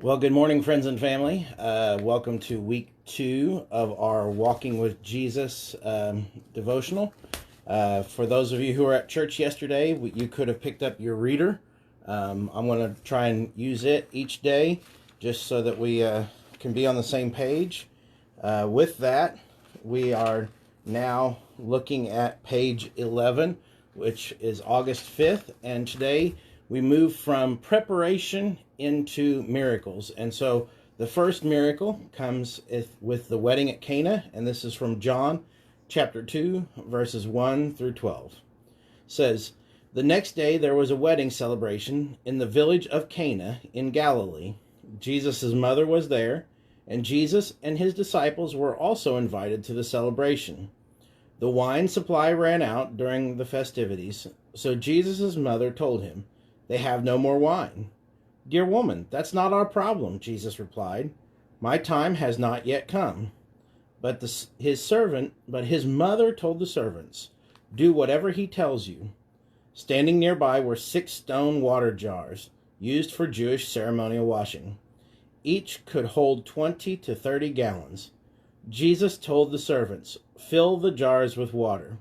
Well, good morning, friends and family. Welcome to week 2 of our Walking with Jesus devotional. For those of you who were at church yesterday, you could have picked up your reader. I'm going to try and use it each day just so that we can be on the same page. With that, we are now looking at page 11, which is August 5th, and today we move from preparation into miracles. And so the first miracle comes with the wedding at Cana, and this is from John chapter 2, verses 1 through 12. It says, "The next day there was a wedding celebration in the village of Cana in Galilee. Jesus' mother was there, and Jesus and his disciples were also invited to the celebration. The wine supply ran out during the festivities, so Jesus' mother told him, 'They have no more wine.' 'Dear woman, that's not our problem,' Jesus replied. 'My time has not yet come.' But his mother told the servants, 'Do whatever he tells you.' Standing nearby were 6 stone water jars, used for Jewish ceremonial washing. Each could hold 20 to 30 gallons. Jesus told the servants, 'Fill the jars with water.'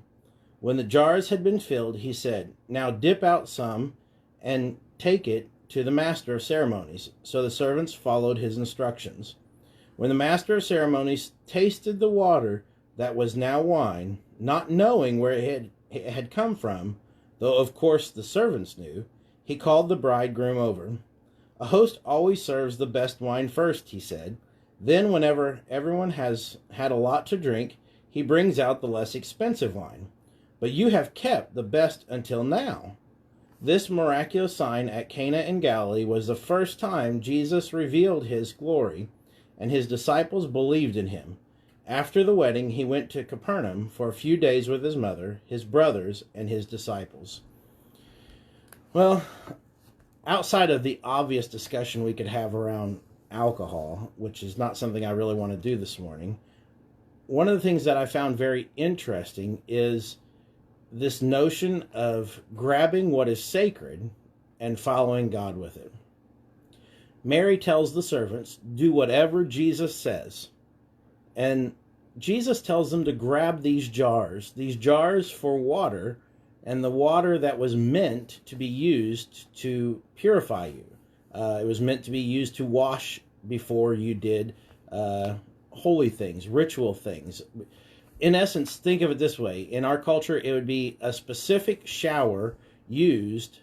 When the jars had been filled, he said, 'Now dip out some and take it to the master of ceremonies.' So the servants followed his instructions. When the master of ceremonies tasted the water that was now wine, not knowing where it had come from, though of course the servants knew, he called the bridegroom over. 'A host always serves the best wine first,' he said. 'Then whenever everyone has had a lot to drink, he brings out the less expensive wine. But you have kept the best until now.' This miraculous sign at Cana in Galilee was the first time Jesus revealed his glory, and his disciples believed in him. After the wedding, he went to Capernaum for a few days with his mother, his brothers, and his disciples." Well, outside of the obvious discussion we could have around alcohol, which is not something I really want to do this morning, one of the things that I found very interesting is this notion of grabbing what is sacred and following God with it. Mary tells the servants, "Do whatever Jesus says." And Jesus tells them to grab these jars for water, and the water that was meant to be used to purify you. It was meant to be used to wash before you did holy things, ritual things. In essence, think of it this way. In our culture, it would be a specific shower used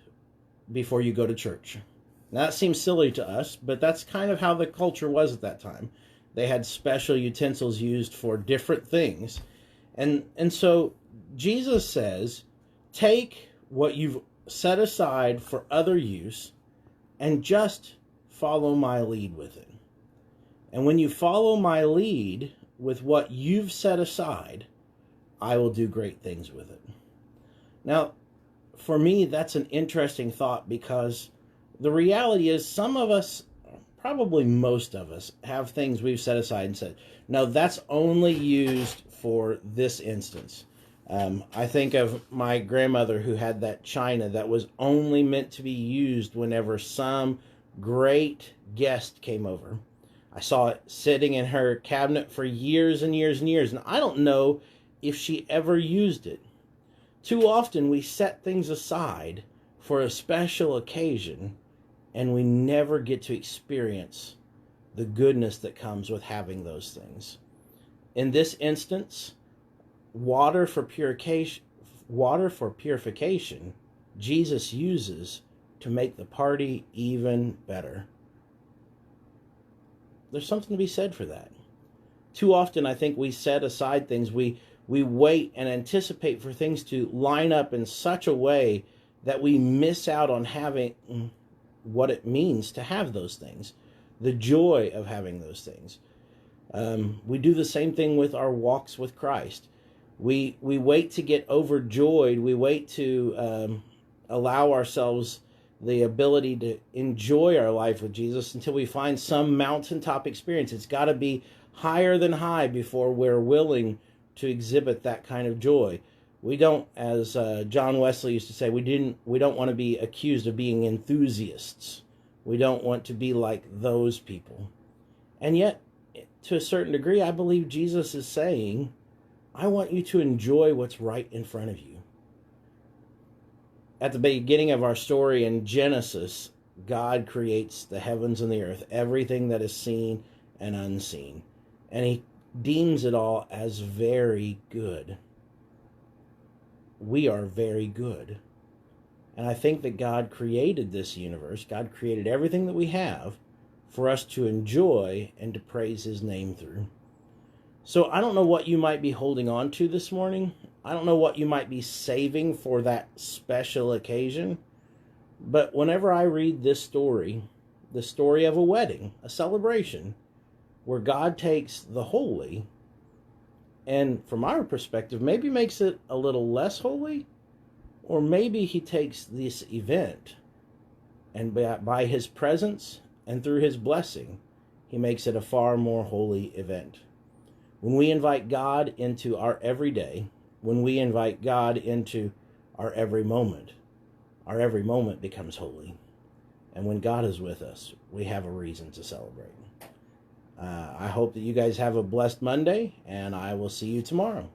before you go to church. Now, that seems silly to us, but that's kind of how the culture was at that time. They had special utensils used for different things. And so Jesus says, take what you've set aside for other use and just follow my lead with it. And when you follow my lead with what you've set aside, I will do great things with it. Now, for me, that's an interesting thought, because the reality is some of us, probably most of us, have things we've set aside and said, no, that's only used for this instance. I think of my grandmother who had that china that was only meant to be used whenever some great guest came over. I saw it sitting in her cabinet for years and years and years, and I don't know if she ever used it. Too often we set things aside for a special occasion, and we never get to experience the goodness that comes with having those things. In this instance, water for purification, Jesus uses to make the party even better. There's something to be said for that. Too often, I think we set aside things. We wait and anticipate for things to line up in such a way that we miss out on having what it means to have those things, the joy of having those things. We do the same thing with our walks with Christ. We wait to get overjoyed. We wait to allow ourselves the ability to enjoy our life with Jesus until we find some mountaintop experience. It's got to be higher than high before we're willing to exhibit that kind of joy. We don't, as John Wesley used to say, we don't want to be accused of being enthusiasts. We don't want to be like those people. And yet, to a certain degree, I believe Jesus is saying, I want you to enjoy what's right in front of you. At the beginning of our story in Genesis, God creates the heavens and the earth, everything that is seen and unseen. And he deems it all as very good. We are very good. And I think that God created this universe, God created everything that we have for us to enjoy and to praise his name through. So I don't know what you might be holding on to this morning. I don't know what you might be saving for that special occasion. But whenever I read this story, the story of a wedding, a celebration, where God takes the holy and, from our perspective, maybe makes it a little less holy, or maybe he takes this event and by his presence and through his blessing, he makes it a far more holy event. When we invite God into our everyday, when we invite God into our every moment becomes holy. And when God is with us, we have a reason to celebrate. I hope that you guys have a blessed Monday, and I will see you tomorrow.